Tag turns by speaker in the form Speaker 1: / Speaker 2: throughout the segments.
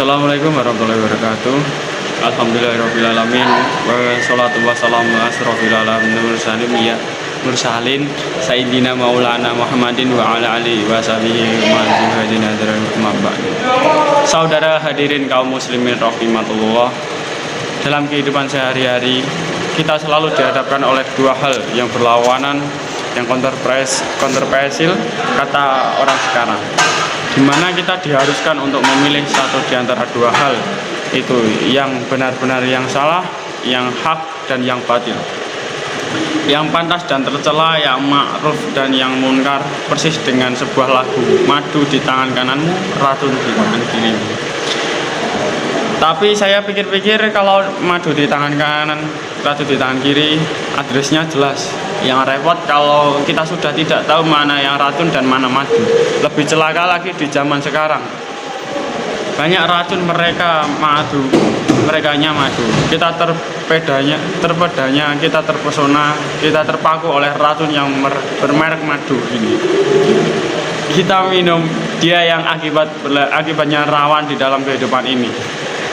Speaker 1: Assalamualaikum warahmatullahi wabarakatuh. Alhamdulillahirrahmanirrahim. Wassalatu wassalamu ala asrofil alamin mursalin Sayyidina Maulana Muhammadin wa ala alihi wa sahbihi Saudara hadirin kaum muslimin rahimatullah. Dalam kehidupan sehari-hari kita selalu dihadapkan oleh dua hal yang berlawanan, yang kontroversial kata orang sekarang, di mana kita diharuskan untuk memilih satu di antara dua hal itu, yang benar-benar yang salah, yang hak dan yang batil, yang pantas dan tercela, yang ma'ruf dan yang munkar, persis dengan sebuah lagu, madu di tangan kananmu, racun di tangan kirimu. Tapi saya pikir-pikir, kalau madu di tangan kanan, racun di tangan kiri, adresnya jelas. Yang repot kalau kita sudah tidak tahu mana yang racun dan mana madu. Lebih celaka lagi di zaman sekarang. Banyak racun, mereka madu, merekanya madu. Kita terpedanya, kita terpesona, kita terpaku oleh racun yang bermerek madu ini. Kita minum dia yang akibatnya rawan di dalam kehidupan ini.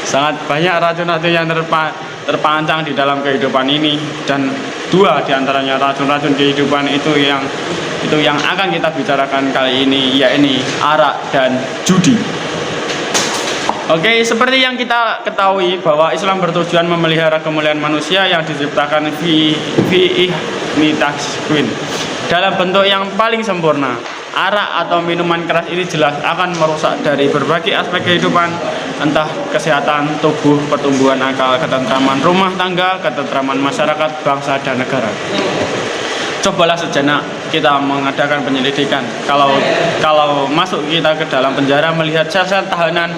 Speaker 1: Sangat banyak racun-racun yang terpancang di dalam kehidupan ini, dan dua diantaranya racun-racun kehidupan itu yang akan kita bicarakan kali ini, yaitu arak dan judi. Oke, seperti yang kita ketahui bahwa Islam bertujuan memelihara kemuliaan manusia yang diciptakan dalam bentuk yang paling sempurna. Arak atau minuman keras ini jelas akan merusak dari berbagai aspek kehidupan, entah kesehatan tubuh, pertumbuhan akal, ketentraman rumah tangga, ketentraman masyarakat, bangsa, dan negara. Cobalah sejenak kita mengadakan penyelidikan. Kalau masuk kita ke dalam penjara, melihat sel-sel tahanan,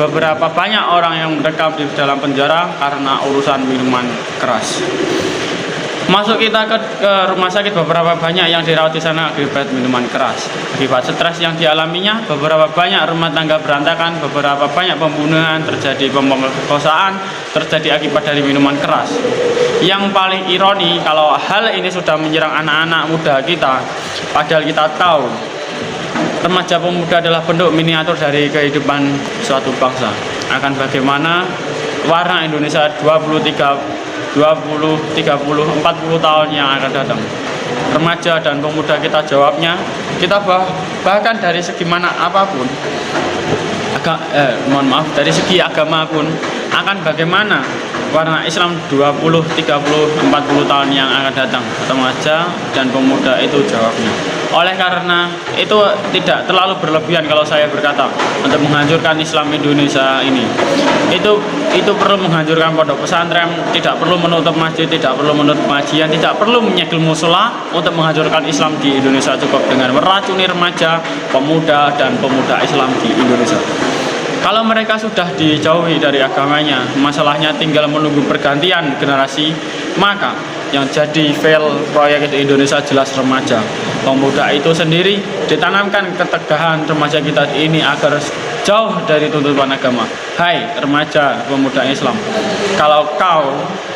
Speaker 1: beberapa banyak orang yang mendekam di dalam penjara karena urusan minuman keras. Masuk kita ke rumah sakit, beberapa banyak yang dirawat di sana akibat minuman keras. Akibat stres yang dialaminya, beberapa banyak rumah tangga berantakan, beberapa banyak pembunuhan terjadi, pemerkosaan terjadi akibat dari minuman keras. Yang paling ironi, kalau hal ini sudah menyerang anak-anak muda kita, padahal kita tahu remaja pemuda adalah bentuk miniatur dari kehidupan suatu bangsa. Akan bagaimana warna Indonesia 20, 30, 40 tahun yang akan datang. Remaja dan pemuda kita jawabnya, kita bahkan dari segi mana apapun, dari segi agama pun, akan bagaimana warna Islam 20, 30, 40 tahun yang akan datang. Remaja dan pemuda itu jawabnya. Oleh karena itu tidak terlalu berlebihan kalau saya berkata untuk menghancurkan Islam Indonesia ini. Itu perlu menghancurkan pondok pesantren, tidak perlu menutup masjid, tidak perlu menutup pengajian, tidak perlu menyegel musola untuk menghancurkan Islam di Indonesia. Cukup dengan meracuni remaja, pemuda, dan pemuda Islam di Indonesia. Kalau mereka sudah dijauhi dari agamanya, masalahnya tinggal menunggu pergantian generasi, maka yang jadi fail proyek itu Indonesia jelas remaja. Pemuda itu sendiri ditanamkan ketegahan remaja kita ini agar jauh dari tuntutan agama. Hai remaja pemuda Islam, kalau kau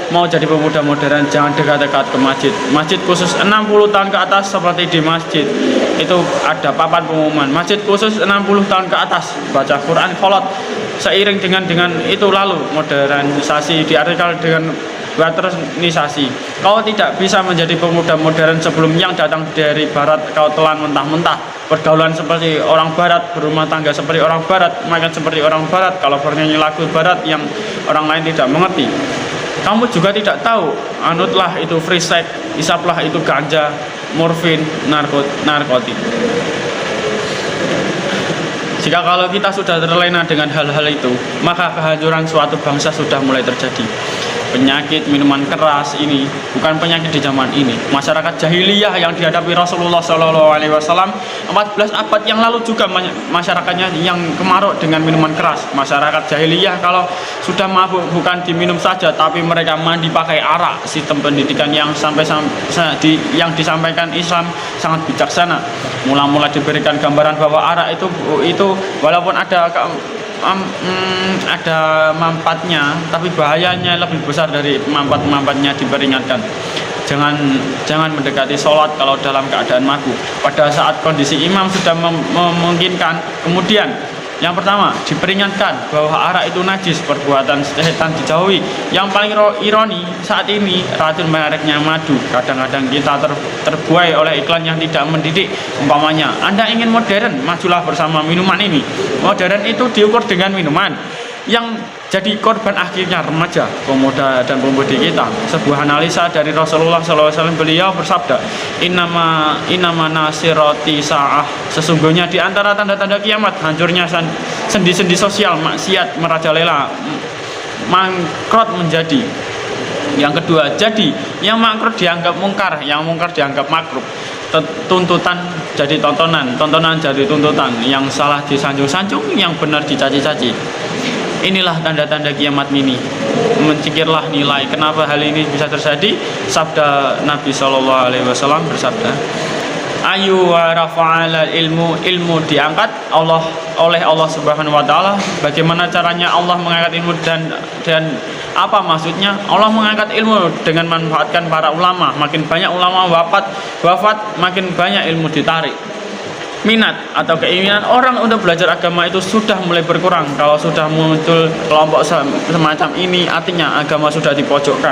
Speaker 1: mau jadi pemuda modern, jangan dekat-dekat ke masjid. Masjid khusus 60 tahun ke atas, seperti di masjid itu ada papan pengumuman, masjid khusus 60 tahun ke atas, baca Quran, kholat. Seiring dengan itu lalu modernisasi diartikel dengan westernisasi. Kau tidak bisa menjadi pemuda modern sebelum yang datang dari barat kau telan mentah-mentah. Pergaulan seperti orang barat, berumah tangga seperti orang barat, makan seperti orang barat, kalau bernyanyi lagu barat yang orang lain tidak mengerti. Kamu juga tidak tahu, anutlah itu free sex, isaplah itu ganja, morfin, narkotik. Jika kalau kita sudah terlena dengan hal-hal itu, maka kehancuran suatu bangsa sudah mulai terjadi. Penyakit minuman keras ini bukan penyakit di zaman ini. Masyarakat jahiliyah yang dihadapi Rasulullah SAW 14 abad yang lalu juga masyarakatnya yang kemaruk dengan minuman keras. Masyarakat jahiliyah kalau sudah mabuk bukan diminum saja, tapi mereka mandi pakai arak. Sistem pendidikan yang yang disampaikan Islam sangat bijaksana. Mula-mula diberikan gambaran bahwa arak itu walaupun ada manfaatnya, tapi bahayanya lebih besar dari manfaatnya. Diperingatkan jangan mendekati sholat kalau dalam keadaan mabuk. Pada saat kondisi imam sudah memungkinkan, kemudian Yang pertama, diperingatkan bahwa arak itu najis, perbuatan setan dijauhi. Yang paling ironi saat ini racun mereknya madu. Kadang-kadang kita terbuai oleh iklan yang tidak mendidik. Umpamanya, Anda ingin modern, majulah bersama minuman ini. Modern itu diukur dengan minuman. Yang jadi korban akhirnya remaja, pemuda dan pemudi kita. Sebuah analisa dari Rasulullah SAW, beliau bersabda, Innama nasirati sa'ah. Sesungguhnya di antara tanda-tanda kiamat hancurnya sendi-sendi sosial, maksiat merajalela, mangkrut menjadi. Yang kedua, jadi yang mangkrut dianggap mungkar, yang mungkar dianggap makruh. Tuntutan jadi tontonan, tontonan jadi tuntutan, yang salah disanjung-sanjung, yang benar dicaci-caci. Inilah tanda-tanda kiamat ini. Mencikirlah nilai. Kenapa hal ini bisa terjadi? Sabda Nabi SAW bersabda, Ayu wa rafa'ala ilmu diangkat oleh Allah Subhanahu wa taala. Bagaimana caranya Allah mengangkat ilmu dan apa maksudnya? Allah mengangkat ilmu dengan manfaatkan para ulama. Makin banyak ulama wafat, makin banyak ilmu ditarik. Minat atau keinginan orang untuk belajar agama itu sudah mulai berkurang. Kalau sudah muncul kelompok semacam ini, artinya agama sudah dipojokkan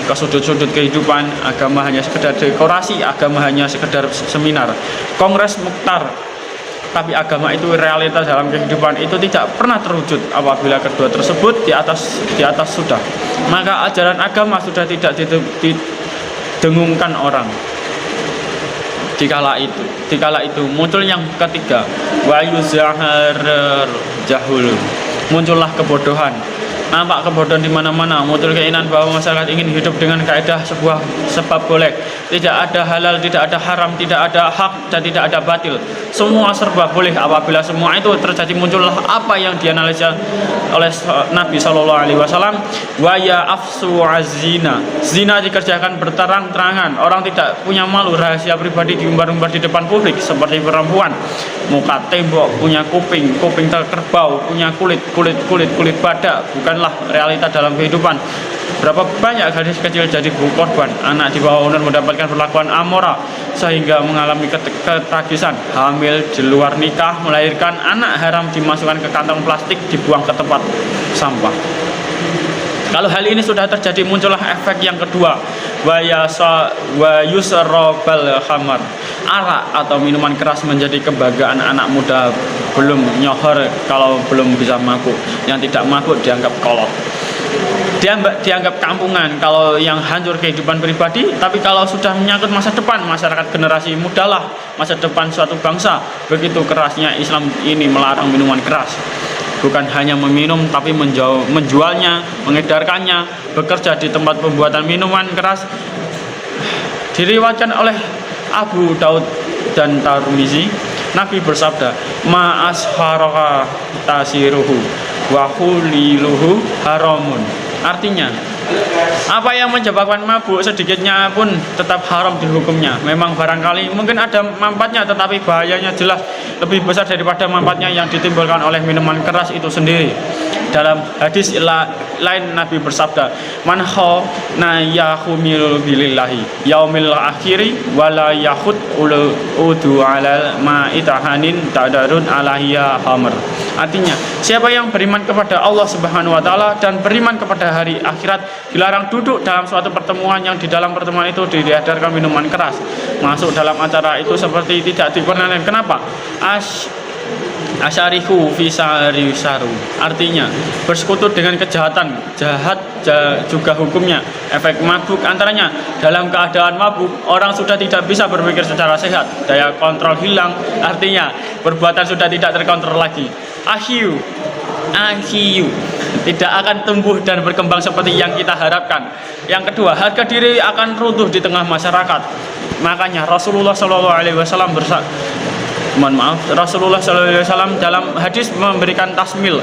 Speaker 1: ke sudut-sudut kehidupan. Agama hanya sekedar dekorasi, agama hanya sekedar seminar, kongres muktar. Tapi agama itu realitas dalam kehidupan itu tidak pernah terwujud apabila kedua tersebut di atas sudah. Maka ajaran agama sudah tidak didengungkan orang. Dikala itu muncul yang ketiga, wa yuzahar jahulun. Muncullah kebodohan. Nampak kebodohan di mana-mana, muncul keinginan bahwa masyarakat ingin hidup dengan kaidah sebuah sebab boleh. Tidak ada halal, tidak ada haram, tidak ada hak dan tidak ada batil. Semua serba boleh. Apabila semua itu terjadi, muncullah apa yang dianalisa oleh Nabi SAW. Wa ya afsu azina. Zina dikerjakan berterang-terangan. Orang tidak punya malu, rahasia pribadi diumbar-umbar di depan publik seperti perempuan. Muka tembok, punya kuping terkerbau, punya kulit badak. Bukanlah realita dalam kehidupan. Berapa banyak gadis kecil jadi korban, anak di bawah umur mendapatkan perlakuan amora sehingga mengalami ketragisan, hamil di luar nikah, melahirkan anak haram, dimasukkan ke kantong plastik, dibuang ke tempat sampah. Kalau hal ini sudah terjadi, muncullah efek yang kedua, wa yusrabal khamar. Arak atau minuman keras menjadi kebanggaan anak muda belum nyohor kalau belum bisa mabuk. Yang tidak mabuk dianggap kolot, dianggap kampungan kalau yang hancur kehidupan pribadi. Tapi kalau sudah menyangkut masa depan masyarakat generasi muda lah, masa depan suatu bangsa. Begitu kerasnya Islam ini melarang minuman keras. Bukan hanya meminum, tapi menjualnya, mengedarkannya, bekerja di tempat pembuatan minuman keras. Diriwayatkan oleh Abu Daud dan Tirmizi, Nabi bersabda, ma asharaka tasiruhu wa huliluhu haramun. Artinya, apa yang menyebabkan mabuk sedikitnya pun tetap haram dihukumnya. Memang barangkali mungkin ada manfaatnya, tetapi bahayanya jelas lebih besar daripada manfaatnya yang ditimbulkan oleh minuman keras itu sendiri. Dalam hadis lain Nabi bersabda, man khana yahumil bilillahi yaumil akhiri wala yahud udu alal ma'itahanin tadarun alaiya hamr. Artinya, siapa yang beriman kepada Allah Subhanahu wa taala dan beriman kepada hari akhirat, dilarang duduk dalam suatu pertemuan yang di dalam pertemuan itu diedarkan minuman keras. Masuk dalam acara itu seperti tidak diperkenankan. Kenapa? Asyarihu fisari saru. Artinya, bersekutu dengan kejahatan, jahat juga hukumnya. Efek mabuk antaranya, dalam keadaan mabuk orang sudah tidak bisa berpikir secara sehat, daya kontrol hilang. Artinya, perbuatan sudah tidak terkontrol lagi. Ahyu tidak akan tumbuh dan berkembang seperti yang kita harapkan. Yang kedua, harga diri akan runtuh di tengah masyarakat. Makanya Rasulullah SAW Rasulullah SAW dalam hadis memberikan tasmil,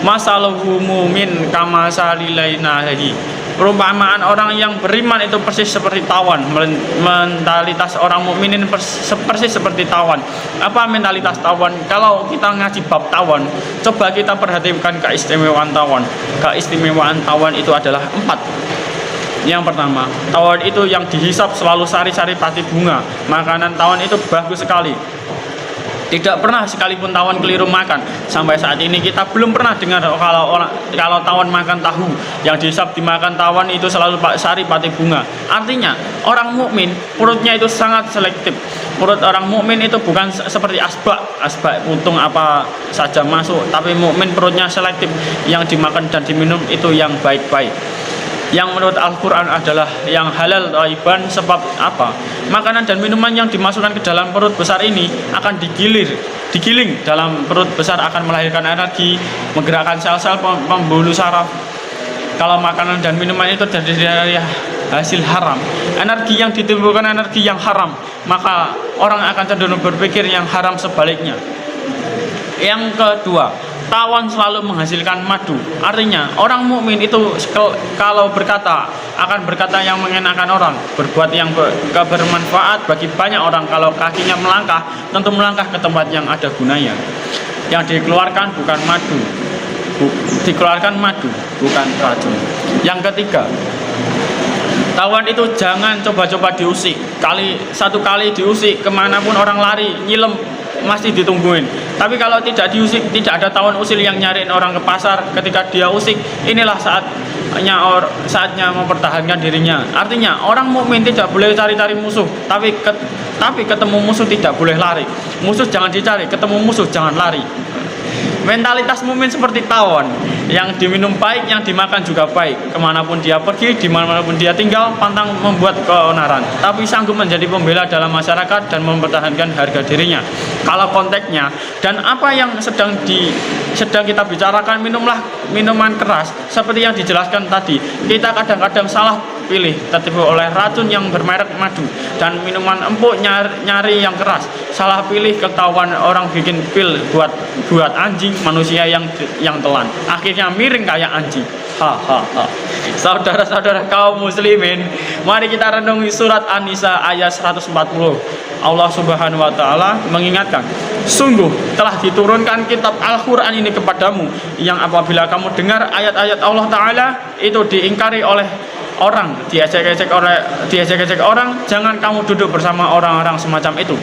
Speaker 1: masaluhu mumin kama salilainahi. Perumpamaan orang yang beriman itu persis seperti tawon. Mentalitas orang mukminin persis seperti tawon. Apa mentalitas tawon? Kalau kita ngaji bab tawon, coba kita perhatikan keistimewaan tawon. Keistimewaan tawon itu adalah 4. Yang pertama, tawon itu yang dihisap selalu sari-sari pati bunga. Makanan tawon itu bagus sekali. Tidak pernah sekalipun tawon keliru makan. Sampai saat ini kita belum pernah dengar kalau tawon makan tahu, yang dihisap dimakan tawon itu selalu sari pati bunga. Artinya orang mukmin perutnya itu sangat selektif. Perut orang mukmin itu bukan seperti asbak puntung apa saja masuk, tapi mukmin perutnya selektif. Yang dimakan dan diminum itu yang baik-baik, yang menurut Al-Quran adalah yang halal thayyiban. Sebab apa? Makanan dan minuman yang dimasukkan ke dalam perut besar ini akan digiling dalam perut besar, akan melahirkan energi, menggerakkan sel-sel pembuluh saraf. Kalau makanan dan minuman itu dari hasil haram, energi yang ditimbulkan energi yang haram, maka orang akan cenderung berpikir yang haram sebaliknya. Yang kedua, tawon selalu menghasilkan madu. Artinya orang mukmin itu kalau berkata akan berkata yang mengenakan orang, berbuat yang bermanfaat bagi banyak orang. Kalau kakinya melangkah, tentu melangkah ke tempat yang ada gunanya. Yang dikeluarkan bukan madu, dikeluarkan madu, bukan racun. Yang ketiga, tawon itu jangan coba-coba diusik. Satu kali diusik, kemanapun orang lari, nyilem, masih ditungguin. Tapi kalau tidak diusik, tidak ada tawon usil yang nyariin orang ke pasar. Ketika dia usik, inilah saatnya mempertahankan dirinya. Artinya orang mukmin tidak boleh cari-cari musuh, tapi ketemu musuh tidak boleh lari. Musuh jangan dicari, ketemu musuh jangan lari. Mentalitas mukmin seperti tawon, yang diminum baik, yang dimakan juga baik. Kemanapun dia pergi, dimanapun dia tinggal, pantang membuat keonaran, tapi sanggup menjadi pembela dalam masyarakat dan mempertahankan harga dirinya. Kalau konteksnya dan apa yang sedang kita bicarakan, minumlah minuman keras seperti yang dijelaskan tadi. Kita kadang-kadang salah pilih, tertipu oleh racun yang bermerek madu, dan minuman empuk nyari yang keras. Salah pilih, ketahuan orang bikin pil buat anjing, manusia yang telan, akhirnya miring kayak anjing. Saudara-saudara kaum muslimin, mari kita renungi surat An-Nisa ayat 140. Allah Subhanahu wa taala mengingatkan, sungguh telah diturunkan kitab Al-Qur'an ini kepadamu, yang apabila kamu dengar ayat-ayat Allah taala itu diingkari oleh orang, diejek-ejek orang, jangan kamu duduk bersama orang-orang semacam itu.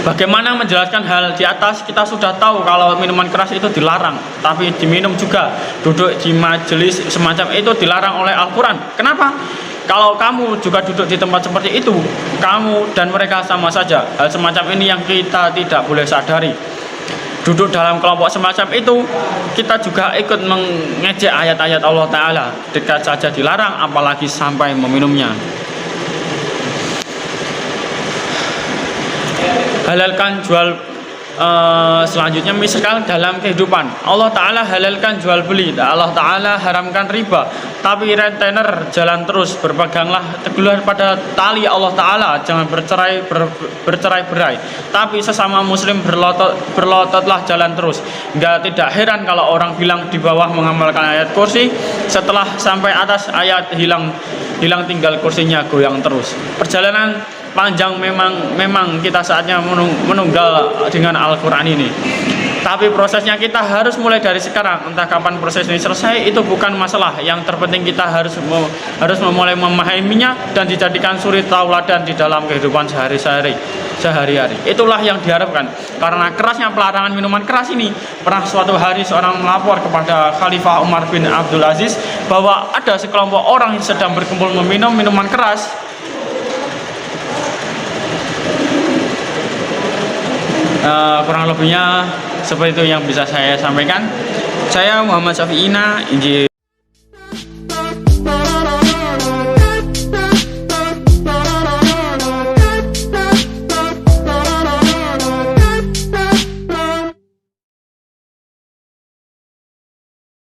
Speaker 1: Bagaimana menjelaskan hal di atas, kita sudah tahu kalau minuman keras itu dilarang, tapi diminum juga. Duduk di majelis semacam itu dilarang oleh Al-Quran. Kenapa? Kalau kamu juga duduk di tempat seperti itu, kamu dan mereka sama saja. Hal semacam ini yang kita tidak boleh sadari. Duduk dalam kelompok semacam itu, kita juga ikut mengejek ayat-ayat Allah Ta'ala. Dekat saja dilarang, apalagi sampai meminumnya. Halalkan jual selanjutnya, misalkan dalam kehidupan Allah Ta'ala halalkan jual beli, Allah Ta'ala haramkan riba, tapi rentenir jalan terus. Berpeganglah teguhlah pada tali Allah Ta'ala, jangan bercerai-berai. Tapi sesama muslim berlototlah jalan terus. Tidak heran kalau orang bilang di bawah mengamalkan ayat kursi, setelah sampai atas ayat hilang tinggal kursinya goyang terus. Perjalanan panjang memang kita saatnya menunggal dengan Al-Quran ini. Tapi prosesnya kita harus mulai dari sekarang. Entah kapan proses ini selesai, itu bukan masalah. Yang terpenting kita harus memulai memahaminya dan dijadikan suri tauladan di dalam kehidupan sehari-hari. Itulah yang diharapkan. Karena kerasnya pelarangan minuman keras ini, pernah suatu hari seorang melapor kepada Khalifah Umar bin Abdul Aziz bahwa ada sekelompok orang yang sedang berkumpul meminum minuman keras. Kurang lebihnya seperti itu yang bisa saya sampaikan. Saya Muhammad Syafi'ina, Injil